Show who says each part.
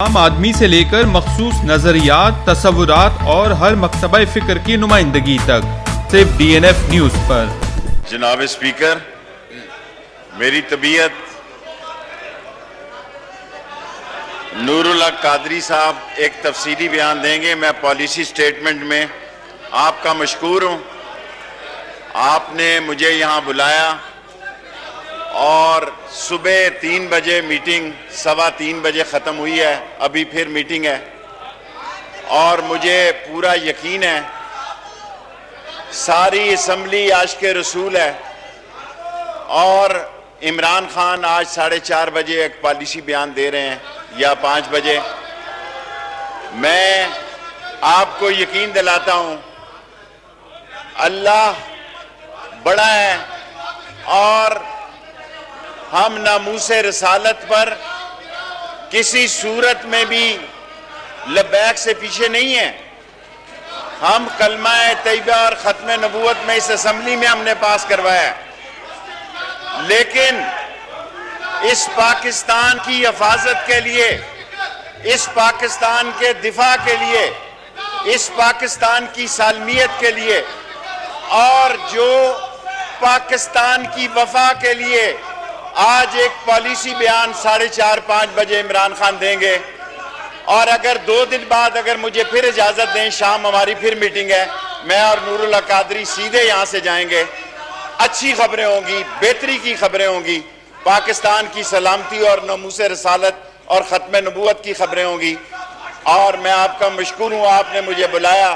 Speaker 1: عام آدمی سے لے کر مخصوص نظریات، تصورات اور ہر مکتبہ فکر کی نمائندگی تک صرف ڈی این ایف نیوز پر۔
Speaker 2: جناب اسپیکر، میری طبیعت نور اللہ قادری صاحب ایک تفصیلی بیان دیں گے۔ میں پالیسی سٹیٹمنٹ میں آپ کا مشکور ہوں۔ آپ نے مجھے یہاں بلایا اور صبح 3 بجے میٹنگ 2:15 بجے ختم ہوئی ہے، ابھی پھر میٹنگ ہے، اور مجھے پورا یقین ہے ساری اسمبلی عاشق رسول ہے، اور عمران خان آج 4:30 بجے ایک پالیسی بیان دے رہے ہیں یا 5 بجے۔ میں آپ کو یقین دلاتا ہوں اللہ بڑا ہے، اور ہم ناموس رسالت پر کسی صورت میں بھی لبیک سے پیچھے نہیں ہیں۔ ہم کلمہ طیبہ اور ختم نبوت میں اس اسمبلی میں ہم نے پاس کروایا ہے، لیکن اس پاکستان کی حفاظت کے لیے، اس پاکستان کے دفاع کے لیے، اس پاکستان کی سالمیت کے لیے، اور جو پاکستان کی وفا کے لیے آج ایک پالیسی بیان 4:30-5 بجے عمران خان دیں گے، اور اگر 2 دن بعد اگر مجھے پھر اجازت دیں، شام ہماری پھر میٹنگ ہے، میں اور نور اللہ قادری سیدھے یہاں سے جائیں گے۔ اچھی خبریں ہوں گی، بہتری کی خبریں ہوں گی، پاکستان کی سلامتی اور ناموس رسالت اور ختم نبوت کی خبریں ہوں گی، اور میں آپ کا مشکور ہوں، آپ نے مجھے بلایا